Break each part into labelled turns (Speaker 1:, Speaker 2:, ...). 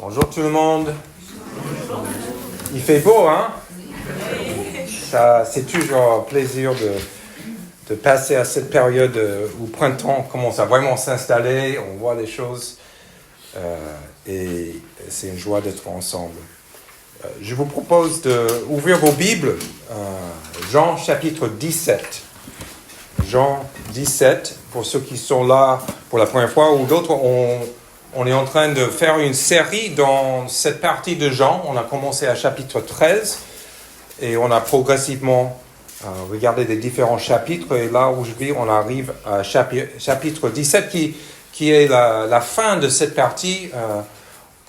Speaker 1: Bonjour tout le monde. Il fait beau, hein? Ça, c'est toujours un plaisir de passer à cette période où le printemps commence à vraiment s'installer, on voit des choses et c'est une joie d'être ensemble. Je vous propose d'ouvrir vos Bibles, Jean chapitre 17. Jean 17, pour ceux qui sont là pour la première fois ou d'autres, on est en train de faire une série dans cette partie de Jean. On a commencé à chapitre 13 et on a progressivement regardé les différents chapitres. Et là, aujourd'hui, on arrive à chapitre 17 qui est la fin de cette partie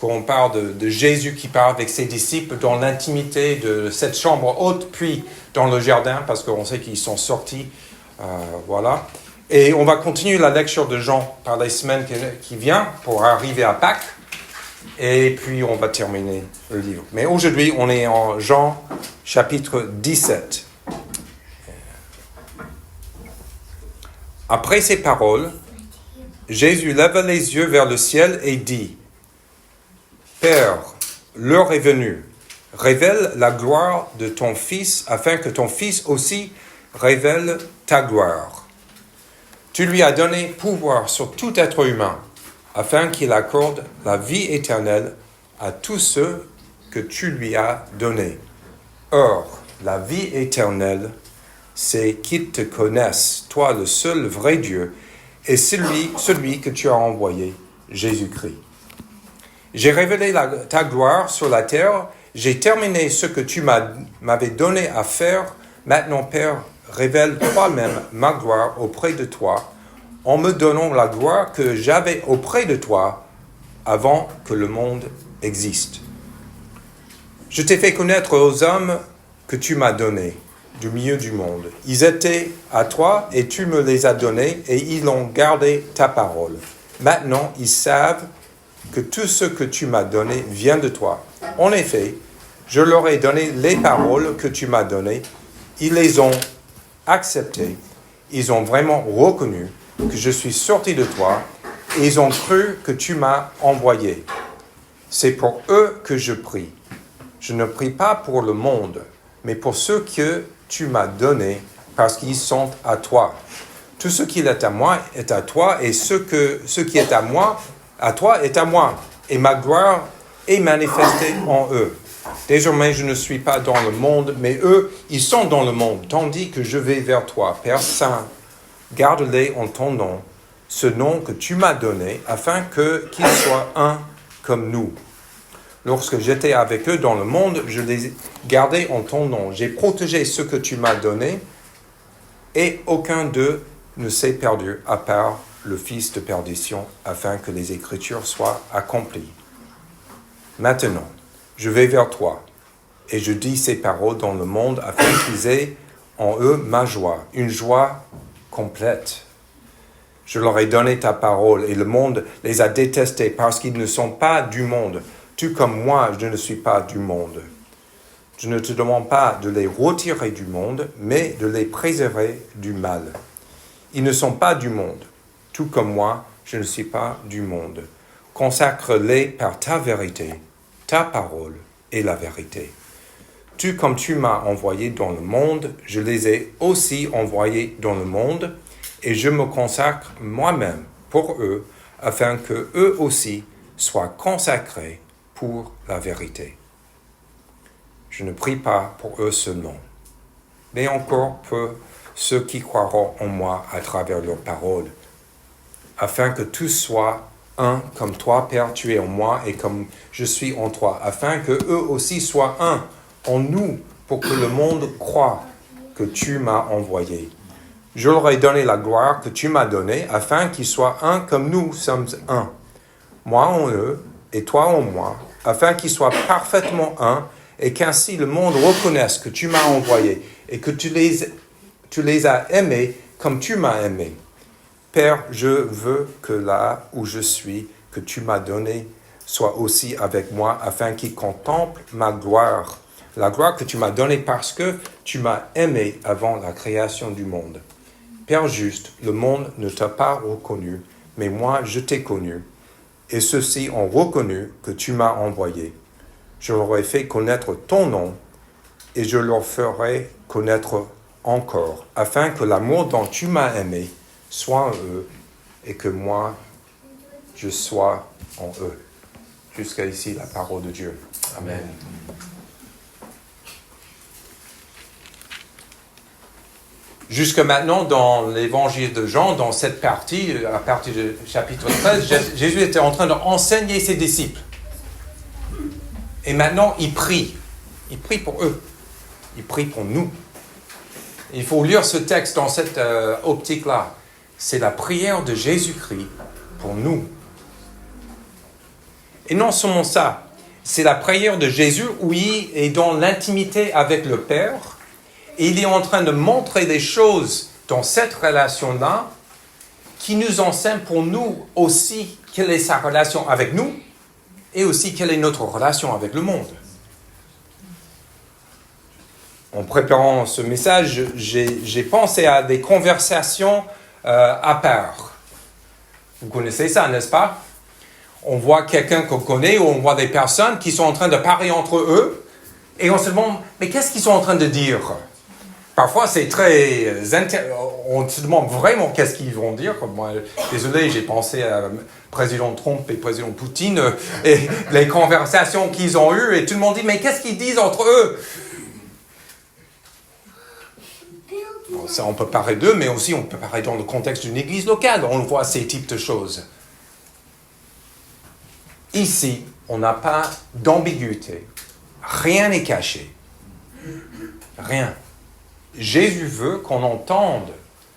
Speaker 1: quand on parle de Jésus qui parle avec ses disciples dans l'intimité de cette chambre haute, puis dans le jardin, parce qu'on sait qu'ils sont sortis. Voilà. Et on va continuer la lecture de Jean par les semaines qui viennent pour arriver à Pâques. Et puis on va terminer le livre. Mais aujourd'hui, on est en Jean chapitre 17. Après ces paroles, Jésus leva les yeux vers le ciel et dit : « Père, l'heure est venue. Révèle la gloire de ton Fils, afin que ton Fils aussi révèle ta gloire. Tu lui as donné pouvoir sur tout être humain, afin qu'il accorde la vie éternelle à tous ceux que tu lui as donnés. Or, la vie éternelle, c'est qu'ils te connaissent, toi le seul vrai Dieu, et celui que tu as envoyé, Jésus-Christ. J'ai révélé ta gloire sur la terre, j'ai terminé ce que tu m'avais donné à faire. Maintenant, Père, révèle toi-même ma gloire auprès de toi, en me donnant la gloire que j'avais auprès de toi avant que le monde existe. Je t'ai fait connaître aux hommes que tu m'as donnés du milieu du monde. Ils étaient à toi et tu me les as donnés et ils ont gardé ta parole. Maintenant, ils savent que tout ce que tu m'as donné vient de toi. En effet, je leur ai donné les paroles que tu m'as données. Ils les ont acceptées. Ils ont vraiment reconnu que je suis sorti de toi et ils ont cru que tu m'as envoyé. C'est pour eux que je prie. Je ne prie pas pour le monde, mais pour ceux que tu m'as donnés parce qu'ils sont à toi. Tout ce qui est à moi est à toi et ce qui est à toi est à moi. Et ma gloire est manifestée en eux. Désormais, je ne suis pas dans le monde, mais eux, ils sont dans le monde, tandis que je vais vers toi. Père Saint, garde-les en ton nom, ce nom que tu m'as donné, afin qu'ils soient un comme nous. Lorsque j'étais avec eux dans le monde, je les gardais en ton nom. J'ai protégé ce que tu m'as donné, et aucun d'eux ne s'est perdu, à part le fils de perdition, afin que les Écritures soient accomplies. Maintenant, je vais vers toi, et je dis ces paroles dans le monde, afin qu'ils aient en eux ma joie, une joie complète. Je leur ai donné ta parole, et le monde les a détestés, parce qu'ils ne sont pas du monde. Tout comme moi, je ne suis pas du monde. Je ne te demande pas de les retirer du monde, mais de les préserver du mal. Ils ne sont pas du monde. Tout comme moi, je ne suis pas du monde. Consacre-les par ta vérité. Ta parole est la vérité. Tout comme tu m'as envoyé dans le monde, je les ai aussi envoyés dans le monde, et je me consacre moi-même pour eux, afin que eux aussi soient consacrés pour la vérité. Je ne prie pas pour eux seulement, mais encore pour ceux qui croiront en moi à travers leurs paroles, afin que tous soient un comme toi, Père, tu es en moi et comme je suis en toi, afin que eux aussi soient un en nous, pour que le monde croie que tu m'as envoyé. Je leur ai donné la gloire que tu m'as donnée, afin qu'ils soient un comme nous sommes un. Moi en eux et toi en moi, afin qu'ils soient parfaitement un, et qu'ainsi le monde reconnaisse que tu m'as envoyé et que tu les as aimés comme tu m'as aimé. Père, je veux que là où je suis, que tu m'as donné, soit aussi avec moi, afin qu'ils contemplent ma gloire, la gloire que tu m'as donnée parce que tu m'as aimé avant la création du monde. Père juste, le monde ne t'a pas reconnu, mais moi je t'ai connu. et ceux-ci ont reconnu que tu m'as envoyé. Je leur ai fait connaître ton nom, et je leur ferai connaître encore, afin que l'amour dont tu m'as aimé soit en eux, et que moi, je sois en eux. Jusqu'à ici, la parole de Dieu. Amen. Jusque maintenant, dans l'évangile de Jean, dans cette partie, à partir du chapitre 13, Jésus était en train d'enseigner ses disciples. Et maintenant, il prie. Il prie pour eux. Il prie pour nous. Il faut lire ce texte dans cette optique-là. C'est la prière de Jésus-Christ pour nous. Et non seulement ça, c'est la prière de Jésus où il est dans l'intimité avec le Père. Et il est en train de montrer des choses dans cette relation-là qui nous enseignent pour nous aussi quelle est sa relation avec nous et aussi quelle est notre relation avec le monde. En préparant ce message, j'ai pensé à des conversations à part. Vous connaissez ça, n'est-ce pas? On voit quelqu'un qu'on connaît ou on voit des personnes qui sont en train de parler entre eux et on se demande, mais qu'est-ce qu'ils sont en train de dire? Parfois, c'est très... on se demande vraiment qu'est-ce qu'ils vont dire. Moi, désolé, j'ai pensé à président Trump et président Poutine et les conversations qu'ils ont eues et tout le monde dit, mais qu'est-ce qu'ils disent entre eux? Bon, ça, on peut parler d'eux, mais aussi on peut parler dans le contexte d'une église locale. On voit ces types de choses. Ici, on n'a pas d'ambiguïté. Rien n'est caché. Rien. Jésus veut qu'on entende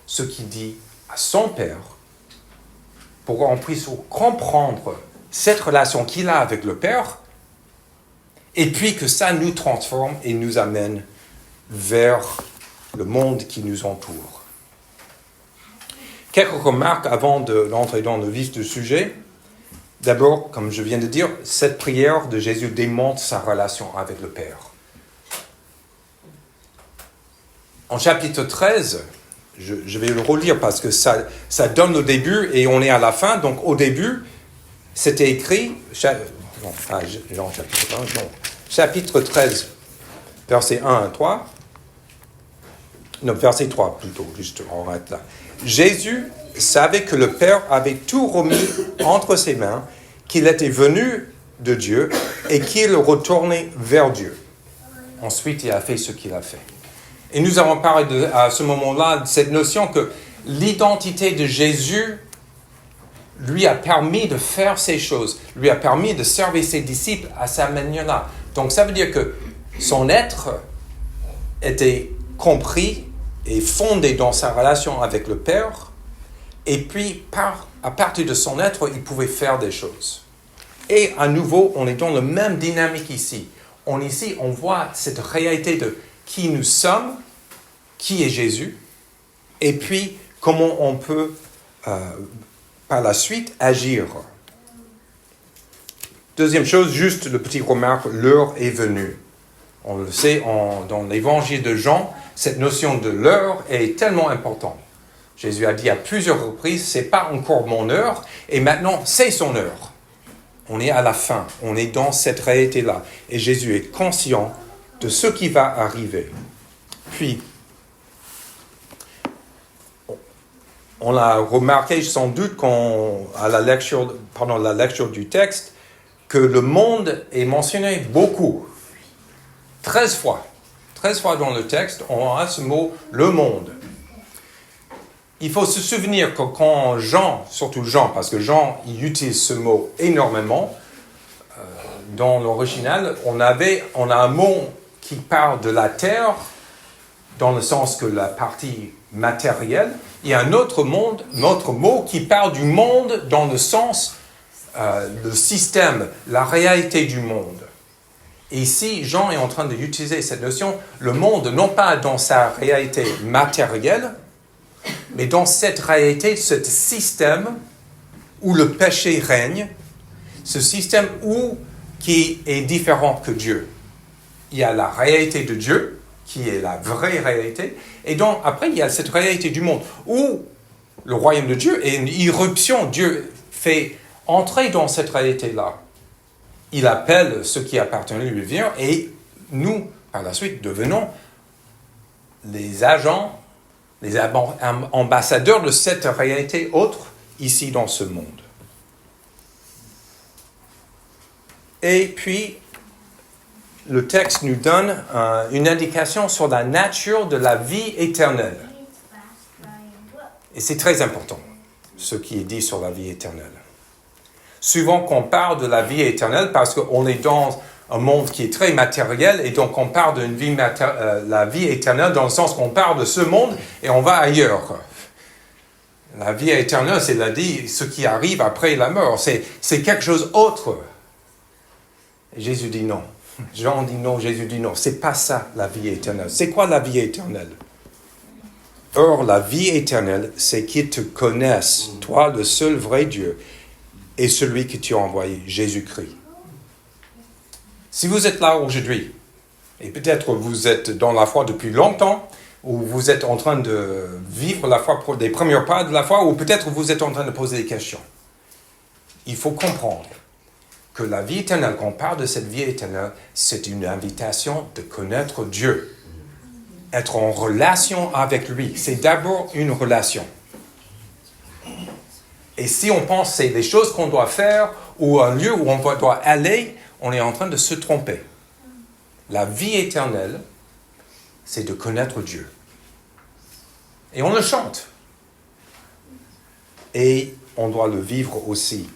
Speaker 1: ce qu'il dit à son Père pour qu'on puisse comprendre cette relation qu'il a avec le Père et puis que ça nous transforme et nous amène vers le monde qui nous entoure. Quelques remarques avant d'entrer dans le vif du sujet. D'abord, comme je viens de dire, cette prière de Jésus démontre sa relation avec le Père. En chapitre 13, je vais le relire parce que ça donne le début et on est à la fin. Donc au début, c'était écrit, chapitre 13, versets 1 à 3. Non, verset 3 plutôt, juste on arrête là. Jésus savait que le Père avait tout remis entre ses mains, qu'il était venu de Dieu et qu'il retournait vers Dieu. Ensuite, il a fait ce qu'il a fait. Et nous avons parlé à ce moment-là de cette notion que l'identité de Jésus lui a permis de faire ces choses, lui a permis de servir ses disciples à sa manière-là. Donc ça veut dire que son être était compris et fondé dans sa relation avec le Père, et puis à partir de son être, il pouvait faire des choses. Et à nouveau, on est dans la même dynamique ici. Ici, on voit cette réalité de qui nous sommes, qui est Jésus, et puis comment on peut, par la suite, agir. Deuxième chose, juste le petit remarque, l'heure est venue. On le sait, dans l'évangile de Jean, cette notion de l'heure est tellement importante. Jésus a dit à plusieurs reprises, c'est pas encore mon heure, et maintenant c'est son heure. On est à la fin, on est dans cette réalité-là, et Jésus est conscient de ce qui va arriver. Puis, on a remarqué sans doute pendant la lecture du texte, que le monde est mentionné beaucoup. 13 fois. 13 fois dans le texte, on a ce mot « le monde ». Il faut se souvenir que quand Jean, surtout Jean, parce que Jean, il utilise ce mot énormément, dans l'original, on a un mot qui parle de la terre, dans le sens que la partie matérielle, il y a un autre mot qui parle du monde dans le sens, le système, la réalité du monde. Et ici, Jean est en train d'utiliser cette notion, le monde, non pas dans sa réalité matérielle, mais dans cette réalité, ce système où le péché règne, ce système qui est différent que Dieu. Il y a la réalité de Dieu, qui est la vraie réalité, et donc après, il y a cette réalité du monde, où le royaume de Dieu est une irruption. Dieu fait entrer dans cette réalité-là. Il appelle ceux qui appartiennent à lui venir et nous, par la suite, devenons les agents, les ambassadeurs de cette réalité autre ici dans ce monde. Et puis, le texte nous donne une indication sur la nature de la vie éternelle. Et c'est très important, ce qui est dit sur la vie éternelle. Souvent qu'on parle de la vie éternelle parce qu'on est dans un monde qui est très matériel et donc on parle d'une vie la vie éternelle dans le sens qu'on parle de ce monde et on va ailleurs. La vie éternelle, c'est ce qui arrive après la mort. C'est quelque chose d'autre. Et Jésus dit non. Jean dit non, Jésus dit non. C'est pas ça la vie éternelle. C'est quoi la vie éternelle? Or, la vie éternelle, c'est qu'ils te connaissent, toi, le seul vrai Dieu, et celui que tu as envoyé, Jésus-Christ. Si vous êtes là aujourd'hui, et peut-être vous êtes dans la foi depuis longtemps, ou vous êtes en train de vivre la foi pour des premiers pas de la foi, ou peut-être vous êtes en train de poser des questions, il faut comprendre que la vie éternelle, quand on parle de cette vie éternelle, c'est une invitation de connaître Dieu. Être en relation avec lui, c'est d'abord une relation. Et si on pense que c'est des choses qu'on doit faire ou un lieu où on doit aller, on est en train de se tromper. La vie éternelle, c'est de connaître Dieu. Et on le chante. Et on doit le vivre aussi.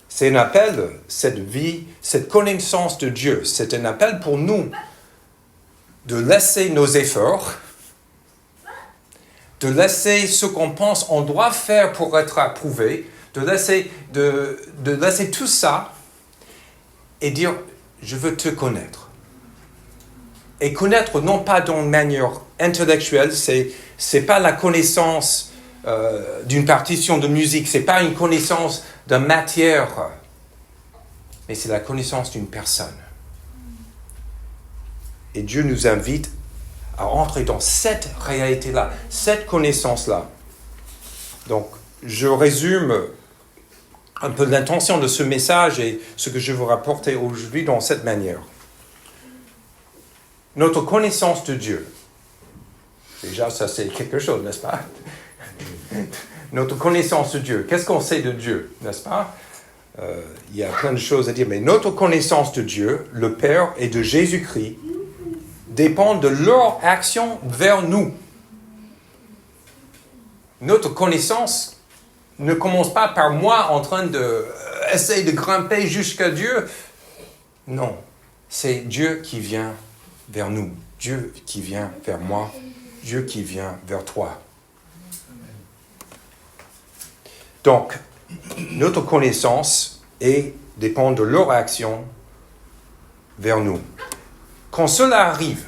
Speaker 1: C'est un appel, cette vie, cette connaissance de Dieu, c'est un appel pour nous de laisser nos efforts, de laisser ce qu'on pense on doit faire pour être approuvé, de laisser tout ça et dire « je veux te connaître ». Et connaître non pas d'une manière intellectuelle, c'est pas la connaissance d'une partition de musique, c'est pas une connaissance de matière, mais c'est la connaissance d'une personne. Et Dieu nous invite à entrer dans cette réalité-là, cette connaissance-là. Donc, je résume un peu l'intention de ce message et ce que je veux rapporter aujourd'hui dans cette manière. Notre connaissance de Dieu. Déjà, ça c'est quelque chose, n'est-ce pas? Notre connaissance de Dieu. Qu'est-ce qu'on sait de Dieu, n'est-ce pas? Il y a plein de choses à dire, mais notre connaissance de Dieu, le Père et de Jésus-Christ, dépend de leur action vers nous. Notre connaissance ne commence pas par moi en train d'essayer de grimper jusqu'à Dieu. Non, c'est Dieu qui vient vers nous, Dieu qui vient vers moi, Dieu qui vient vers toi. Donc, notre connaissance dépend de leur action vers nous. Quand cela arrive,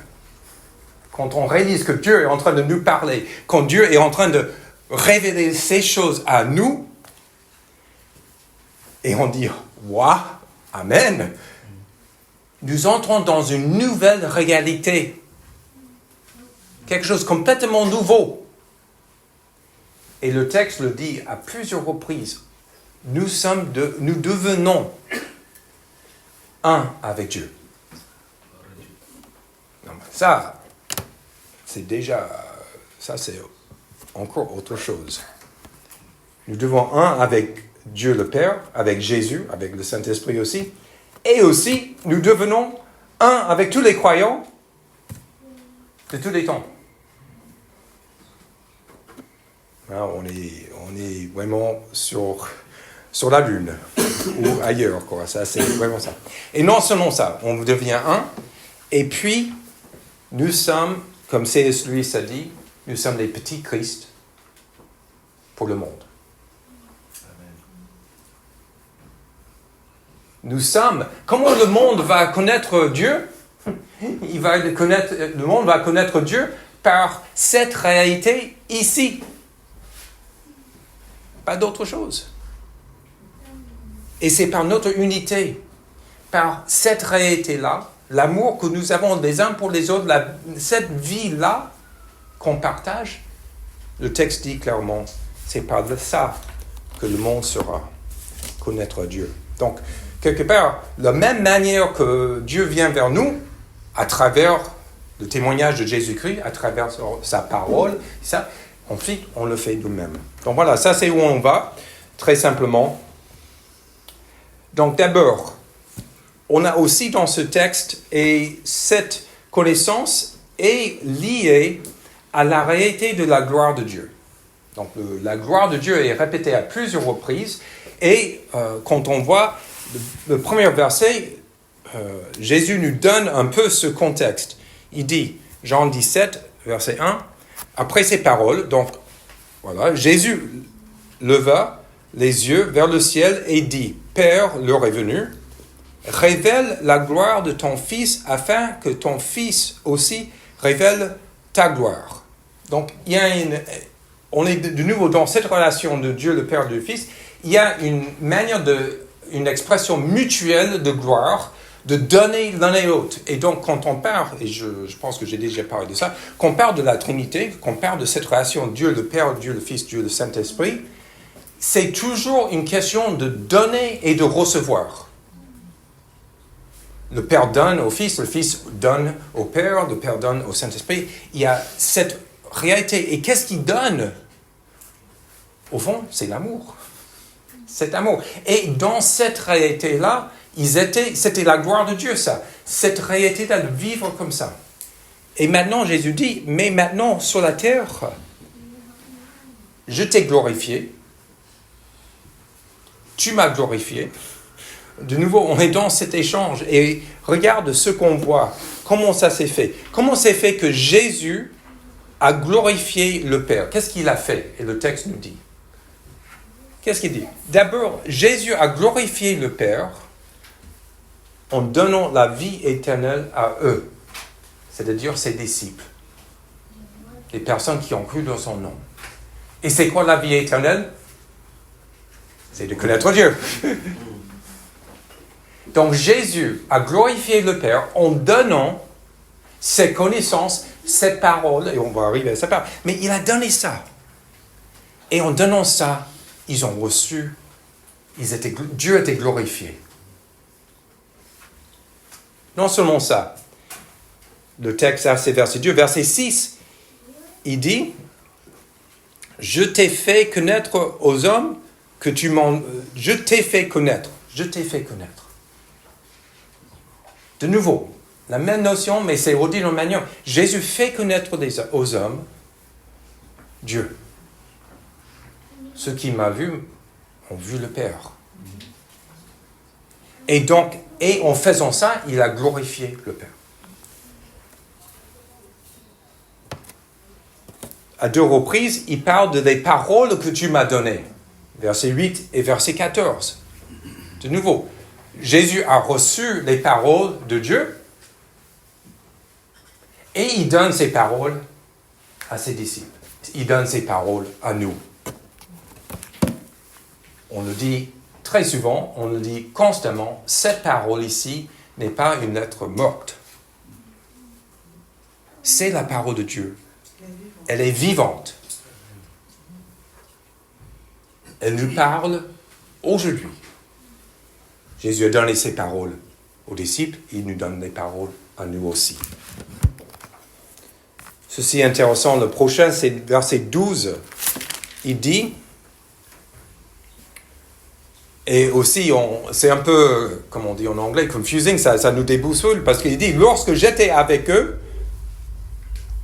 Speaker 1: quand on réalise que Dieu est en train de nous parler, quand Dieu est en train de révéler ces choses à nous, et on dit « Waouh, Amen », nous entrons dans une nouvelle réalité, quelque chose de complètement nouveau. Et le texte le dit à plusieurs reprises, nous devenons un avec Dieu. Non, ça, c'est encore autre chose. Nous devons un avec Dieu le Père, avec Jésus, avec le Saint-Esprit aussi, et aussi nous devenons un avec tous les croyants de tous les temps. On est vraiment sur la Lune ou ailleurs, quoi. Ça, c'est vraiment ça. Et non seulement ça, on devient un, et puis nous sommes, comme C.S. Lewis a dit, nous sommes les petits Christ pour le monde. Nous sommes, comment le monde va connaître Dieu? Le monde va connaître Dieu par cette réalité ici. Pas d'autre chose. Et c'est par notre unité, par cette réalité-là, l'amour que nous avons les uns pour les autres, cette vie-là qu'on partage, le texte dit clairement, c'est par ça que le monde sera connaître Dieu. Donc, quelque part, la même manière que Dieu vient vers nous, à travers le témoignage de Jésus-Christ, à travers sa parole, ça, ensuite, on le fait nous-mêmes. Donc voilà, ça c'est où on va, très simplement. Donc d'abord, on a aussi dans ce texte, et cette connaissance est liée à la réalité de la gloire de Dieu. Donc la gloire de Dieu est répétée à plusieurs reprises, et quand on voit le premier verset, Jésus nous donne un peu ce contexte. Il dit, Jean 17, verset 1, après ces paroles, donc voilà, Jésus leva les yeux vers le ciel et dit, Père, l'heure est venue, révèle la gloire de ton Fils afin que ton Fils aussi révèle ta gloire. Donc, on est de nouveau dans cette relation de Dieu, le Père et le Fils. Il y a une manière une expression mutuelle de gloire, de donner l'un et l'autre. Et donc, quand on parle, et je pense que j'ai déjà parlé de ça, qu'on parle de la Trinité, qu'on parle de cette relation Dieu le Père, Dieu le Fils, Dieu le Saint-Esprit, c'est toujours une question de donner et de recevoir. Le Père donne au Fils, le Fils donne au Père, le Père donne au Saint-Esprit. Il y a cette réalité. Et qu'est-ce qu'il donne? Au fond, c'est l'amour. Cet amour. Et dans cette réalité-là, c'était la gloire de Dieu, ça. Cette réalité de vivre comme ça. Et maintenant, Jésus dit, mais maintenant, sur la terre, je t'ai glorifié. Tu m'as glorifié. De nouveau, on est dans cet échange. Et regarde ce qu'on voit. Comment ça s'est fait? Comment s'est fait que Jésus a glorifié le Père? Qu'est-ce qu'il a fait? Et le texte nous dit. Qu'est-ce qu'il dit? D'abord, Jésus a glorifié le Père en donnant la vie éternelle à eux, c'est-à-dire ses disciples, les personnes qui ont cru dans son nom. Et c'est quoi la vie éternelle? C'est de connaître Dieu. Donc Jésus a glorifié le Père en donnant ses connaissances, ses paroles, et on va arriver à sa parole, mais il a donné ça. Et en donnant ça, ils ont reçu, Dieu était glorifié. Non seulement ça, le texte a ces versets 2, verset 6, il dit, je t'ai fait connaître aux hommes que je t'ai fait connaître. De nouveau, la même notion, mais c'est redit d'une manière. Jésus fait connaître aux hommes Dieu. Ceux qui m'ont vu ont vu le Père. Et donc, en faisant ça, il a glorifié le Père. À 2 reprises, il parle des paroles que tu m'as données. Verset 8 et verset 14. De nouveau, Jésus a reçu les paroles de Dieu et il donne ces paroles à ses disciples. Il donne ces paroles à nous. On le dit très souvent, on le dit constamment, cette parole ici n'est pas une lettre morte. C'est la parole de Dieu. Elle est vivante. Elle nous parle aujourd'hui. Jésus a donné ses paroles aux disciples, il nous donne les paroles à nous aussi. Ceci est intéressant, le prochain c'est verset 12. Il dit, et aussi c'est un peu, comme on dit en anglais, confusing, ça nous déboussole, parce qu'il dit, lorsque j'étais avec eux,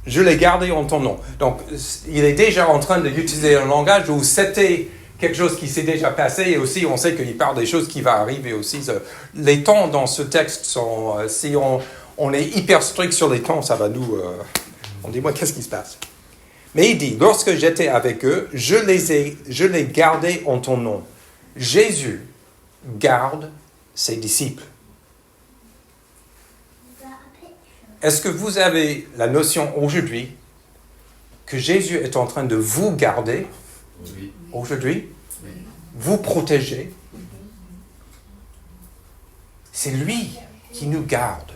Speaker 1: je les gardais en ton nom. Donc, il est déjà en train d'utiliser un langage où c'était quelque chose qui s'est déjà passé, et aussi on sait qu'il parle des choses qui vont arriver aussi. Les temps dans ce texte sont, si on est hyper strict sur les temps, ça va nous... on dit, moi, qu'est-ce qui se passe? Mais il dit, lorsque j'étais avec eux, je les gardais en ton nom. Jésus garde ses disciples. Est-ce que vous avez la notion aujourd'hui que Jésus est en train de vous garder aujourd'hui, vous protéger? C'est lui qui nous garde.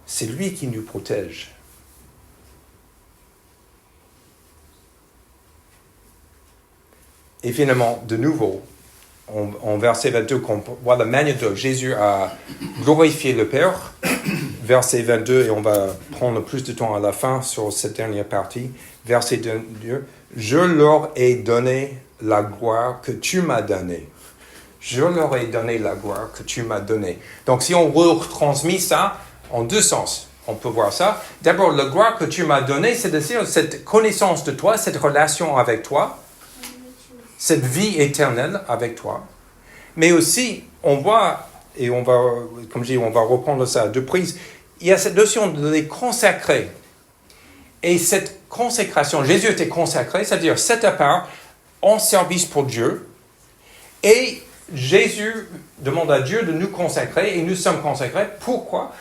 Speaker 1: C'est lui qui nous protège. Et finalement, de nouveau, en verset 22 qu'on voit la manière dont Jésus a glorifié le Père. Verset 22, et on va prendre plus de temps à la fin sur cette dernière partie. Verset 22, « Je leur ai donné la gloire que tu m'as donnée. » Je leur ai donné la gloire que tu m'as donnée. Donc, si on retransmet ça en deux sens, on peut voir ça. D'abord, la gloire que tu m'as donnée, c'est-à-dire cette connaissance de toi, cette relation avec toi, cette vie éternelle avec toi. Mais aussi, on voit, et on va, comme je dis, on va reprendre ça à deux prises, il y a cette notion de les consacrer. Et cette consécration, Jésus était consacré, c'est-à-dire set apart en service pour Dieu. Et Jésus demande à Dieu de nous consacrer, et nous sommes consacrés. Pourquoi?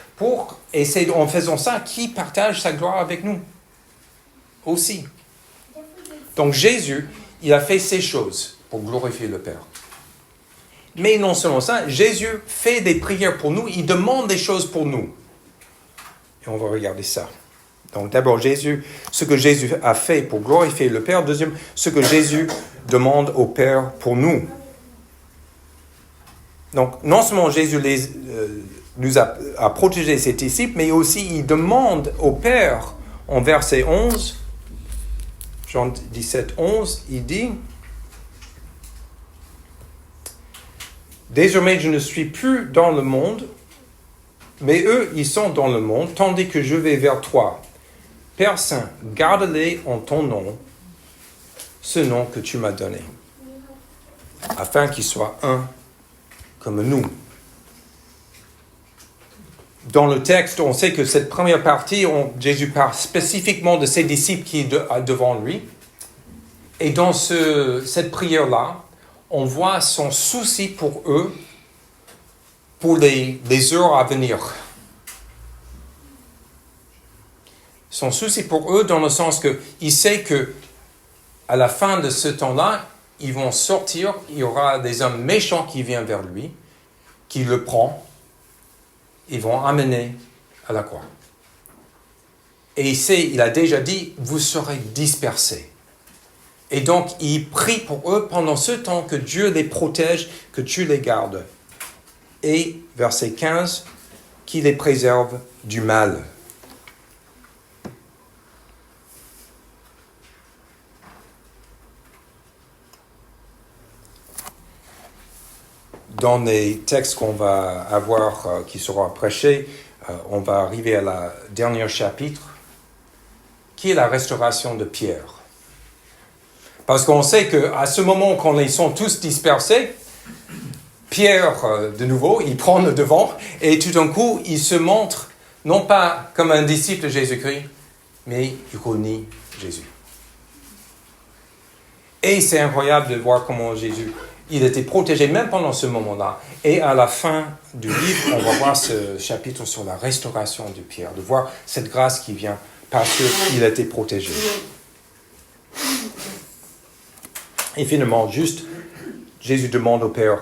Speaker 1: Et c'est en faisant ça qu'il partage sa gloire avec nous aussi. Donc Jésus, il a fait ces choses pour glorifier le Père. Mais non seulement ça, Jésus fait des prières pour nous, il demande des choses pour nous. Et on va regarder ça. Donc d'abord, ce que Jésus a fait pour glorifier le Père. Deuxième, ce que Jésus demande au Père pour nous. Donc non seulement Jésus nous a protégé ses disciples, mais aussi il demande au Père, en verset 11, Jean 17, 11, il dit « Désormais, je ne suis plus dans le monde, mais eux, ils sont dans le monde, tandis que je vais vers toi. Père Saint, garde-les en ton nom, ce nom que tu m'as donné, afin qu'ils soient un comme nous. » Dans le texte, on sait que cette première partie, Jésus parle spécifiquement de ses disciples qui sont devant lui. Et dans cette prière-là, on voit son souci pour eux, pour les heures à venir. Son souci pour eux dans le sens qu'il sait que à la fin de ce temps-là, ils vont sortir, il y aura des hommes méchants qui viennent vers lui, qui le prennent, ils vont amener à la croix. Et il a déjà dit, vous serez dispersés. Et donc, il prie pour eux pendant ce temps que Dieu les protège, que tu les gardes. Et, verset 15, qu'il les préserve du mal. Dans les textes qu'on va avoir, qui seront prêchés, on va arriver à la dernière chapitre, qui est la restauration de Pierre. Parce qu'on sait qu'à ce moment, quand ils sont tous dispersés, Pierre, de nouveau, il prend le devant, et tout d'un coup, il se montre, non pas comme un disciple de Jésus-Christ, mais il renie Jésus. Et c'est incroyable de voir comment Jésus, il était protégé même pendant ce moment-là. Et à la fin du livre, on va voir ce chapitre sur la restauration de Pierre, de voir cette grâce qui vient parce qu'il a été protégé. Et finalement, juste, Jésus demande au Père,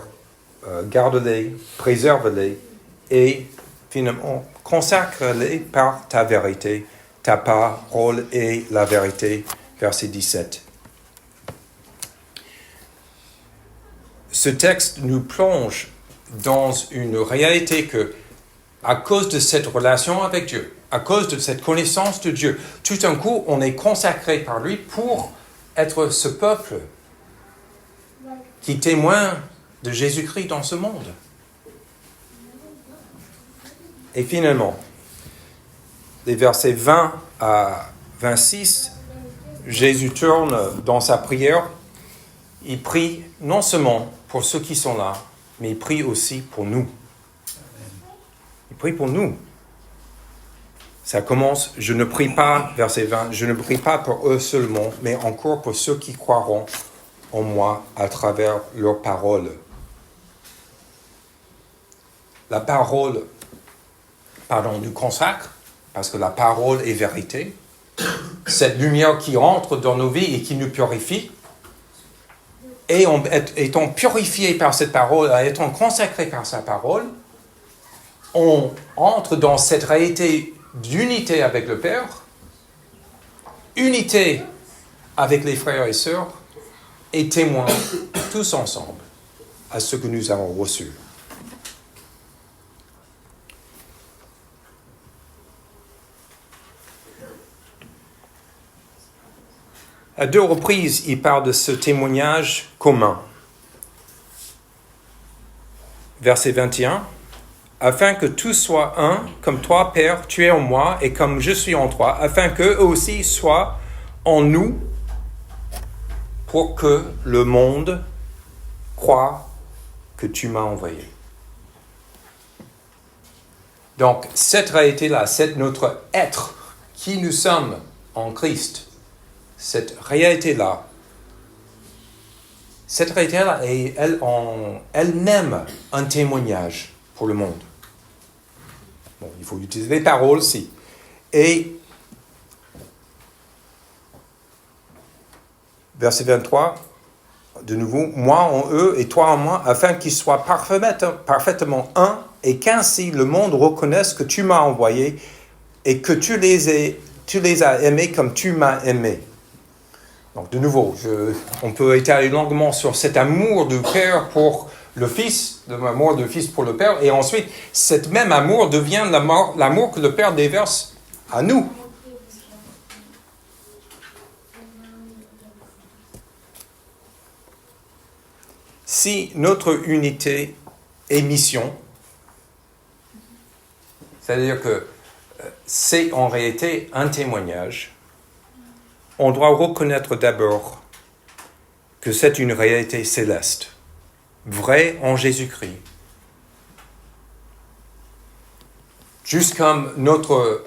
Speaker 1: garde-les, préserve-les, et finalement, consacre-les par ta vérité. Ta parole est la vérité. Verset 17. Ce texte nous plonge dans une réalité que, à cause de cette relation avec Dieu, à cause de cette connaissance de Dieu, tout d'un coup, on est consacré par lui pour être ce peuple qui témoigne de Jésus-Christ dans ce monde. Et finalement, les versets 20 à 26, Jésus tourne dans sa prière. Il prie non seulement pour ceux qui sont là, mais il prie aussi pour nous. Il prie pour nous. Ça commence, je ne prie pas, verset 20, je ne prie pas pour eux seulement, mais encore pour ceux qui croiront en moi à travers leur parole. La parole, nous consacre, parce que la parole est vérité. Cette lumière qui entre dans nos vies et qui nous purifie. Et étant purifié par cette parole, étant consacré par sa parole, on entre dans cette réalité d'unité avec le Père, unité avec les frères et sœurs, et témoins tous ensemble à ce que nous avons reçu. À 2 reprises, il parle de ce témoignage commun. Verset 21. Afin que tous soient un, comme toi, Père, tu es en moi, et comme je suis en toi, afin qu'eux aussi soient en nous, pour que le monde croie que tu m'as envoyé. Donc, cette réalité-là, c'est notre être, qui nous sommes en Christ. Cette réalité-là est elle-même un témoignage pour le monde. Bon, il faut utiliser les paroles aussi. Et verset 23, de nouveau, moi en eux et toi en moi, afin qu'ils soient parfaitement un, et qu'ainsi le monde reconnaisse que tu m'as envoyé et que tu les as aimés comme tu m'as aimé. Donc de nouveau, on peut étaler longuement sur cet amour du Père pour le Fils, l'amour du Fils pour le Père, et ensuite, cet même amour devient l'amour que le Père déverse à nous. Si notre unité est mission, c'est-à-dire que c'est en réalité un témoignage, on doit reconnaître d'abord que c'est une réalité céleste, vraie en Jésus-Christ. Juste comme notre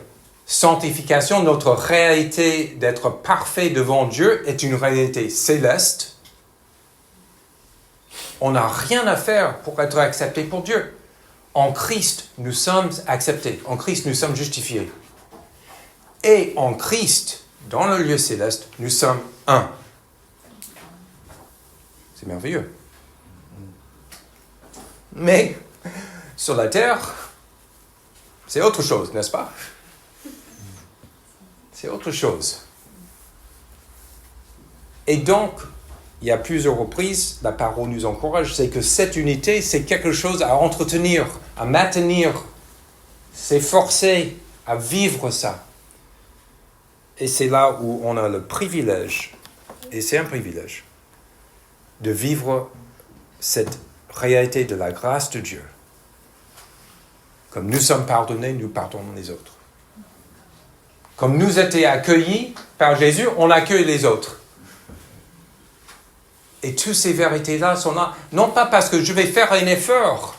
Speaker 1: sanctification, notre réalité d'être parfait devant Dieu est une réalité céleste, on n'a rien à faire pour être accepté pour Dieu. En Christ, nous sommes acceptés. En Christ, nous sommes justifiés. Et en Christ, dans le lieu céleste, nous sommes un. C'est merveilleux. Mais, sur la terre, c'est autre chose, n'est-ce pas? C'est autre chose. Et donc, il y a plusieurs reprises, la parole nous encourage, c'est que cette unité, c'est quelque chose à entretenir, à maintenir, s'efforcer à vivre ça. Et c'est là où on a le privilège, et c'est un privilège, de vivre cette réalité de la grâce de Dieu. Comme nous sommes pardonnés, nous pardonnons les autres. Comme nous étions accueillis par Jésus, on accueille les autres. Et toutes ces vérités-là sont là, non pas parce que je vais faire un effort.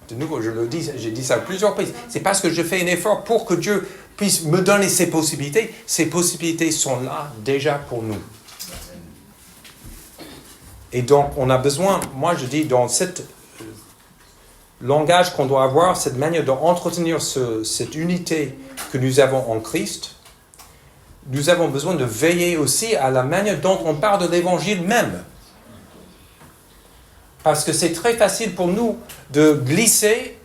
Speaker 1: De nouveau, je le dis, j'ai dit ça à plusieurs reprises. C'est parce que je fais un effort pour que Dieu puisse me donner ces possibilités. Ces possibilités sont là déjà pour nous. Et donc, on a besoin, moi je dis, dans ce langage qu'on doit avoir, cette manière d'entretenir cette unité que nous avons en Christ, nous avons besoin de veiller aussi à la manière dont on parle de l'Évangile même. Parce que c'est très facile pour nous de glisser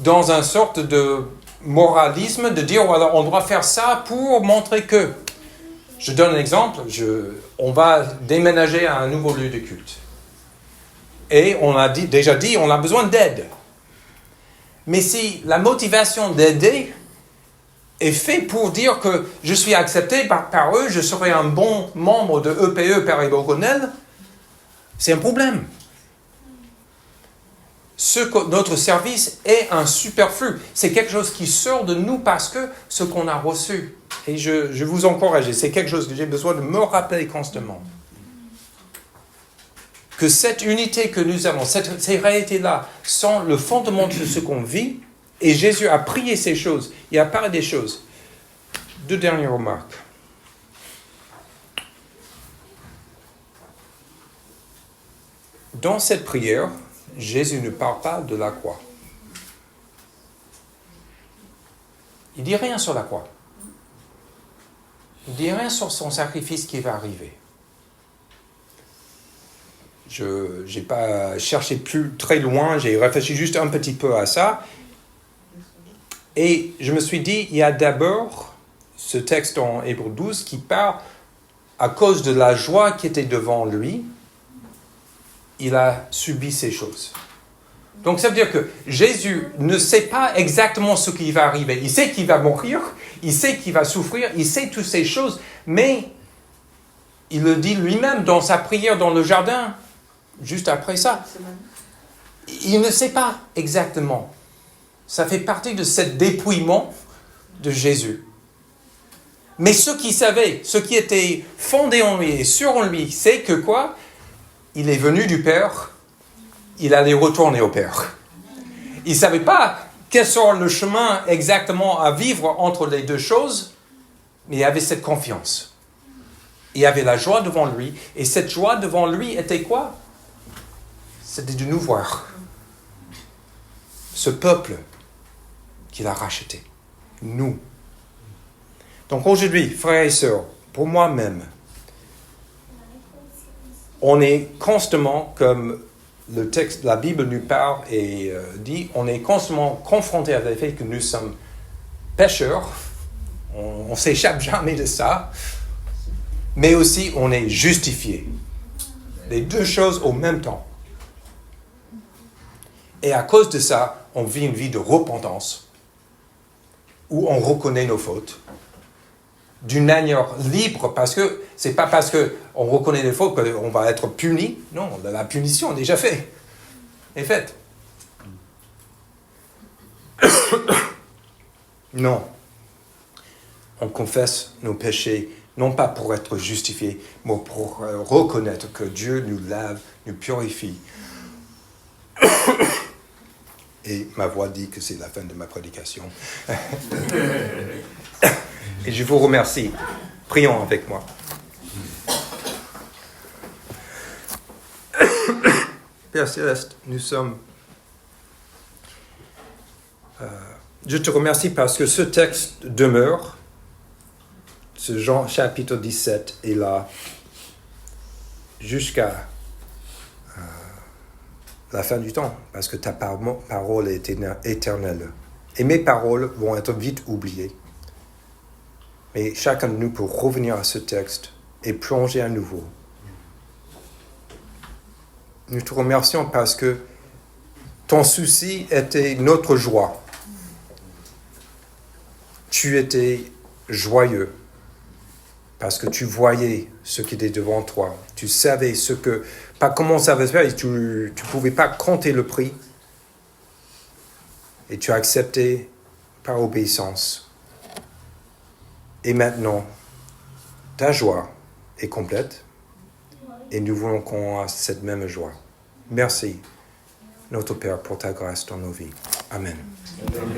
Speaker 1: dans une sorte de moralisme, de dire voilà, on doit faire ça pour montrer que. Je donne un exemple, on va déménager à un nouveau lieu de culte. Et on a déjà dit, on a besoin d'aide. Mais si la motivation d'aider est faite pour dire que je suis accepté par eux, je serai un bon membre de EPE Paris-Bourgonel, c'est un problème. Notre service est un superflu. C'est quelque chose qui sort de nous parce que ce qu'on a reçu. Et je vous encourage, c'est quelque chose que j'ai besoin de me rappeler constamment. Que cette unité que nous avons, ces réalités-là, sont le fondement de ce qu'on vit. Et Jésus a prié ces choses. Il a parlé des choses. 2 dernières remarques. Dans cette prière, Jésus ne parle pas de la croix. Il ne dit rien sur la croix. Il ne dit rien sur son sacrifice qui va arriver. Je n'ai pas cherché plus très loin, j'ai réfléchi juste un petit peu à ça. Et je me suis dit, il y a d'abord ce texte en Hébreux 12 qui parle à cause de la joie qui était devant lui. il a subi ces choses. Donc ça veut dire que Jésus ne sait pas exactement ce qui va arriver. Il sait qu'il va mourir, il sait qu'il va souffrir, il sait toutes ces choses, mais il le dit lui-même dans sa prière dans le jardin, juste après ça. Il ne sait pas exactement. Ça fait partie de ce dépouillement de Jésus. Mais ce qu'il savait, ce qui était fondé en lui et sûr en lui, c'est que quoi? Il est venu du Père, il allait retourner au Père. Il ne savait pas quel sera le chemin exactement à vivre entre les deux choses, mais il avait cette confiance. Il avait la joie devant lui, et cette joie devant lui était quoi? C'était de nous voir. Ce peuple qu'il a racheté. Nous. Donc aujourd'hui, frères et sœurs, pour moi-même, on est constamment, comme le texte de la Bible nous parle et dit, on est constamment confronté avec le fait que nous sommes pécheurs, on ne s'échappe jamais de ça, mais aussi on est justifié. Les deux choses au même temps. Et à cause de ça, on vit une vie de repentance, où on reconnaît nos fautes, d'une manière libre, parce que c'est pas parce qu'on reconnaît les fautes qu'on va être puni. Non, la punition est déjà faite. Est faite. Non. On confesse nos péchés, non pas pour être justifiés, mais pour reconnaître que Dieu nous lave, nous purifie. Et ma voix dit que c'est la fin de ma prédication. Et je vous remercie. Prions avec moi. Père Céleste, nous sommes... je te remercie parce que ce texte demeure. Ce Jean chapitre 17 est là jusqu'à la fin du temps, parce que ta parole est éternelle. Et mes paroles vont être vite oubliées. Mais chacun de nous peut revenir à ce texte et plonger à nouveau. Nous te remercions parce que ton souci était notre joie. Tu étais joyeux parce que tu voyais ce qui était devant toi. Tu savais ce que... Pas comment ça va se faire, tu ne pouvais pas compter le prix. Et tu as accepté par obéissance. Et maintenant, ta joie est complète. Et nous voulons qu'on ait cette même joie. Merci, notre Père, pour ta grâce dans nos vies. Amen. Amen.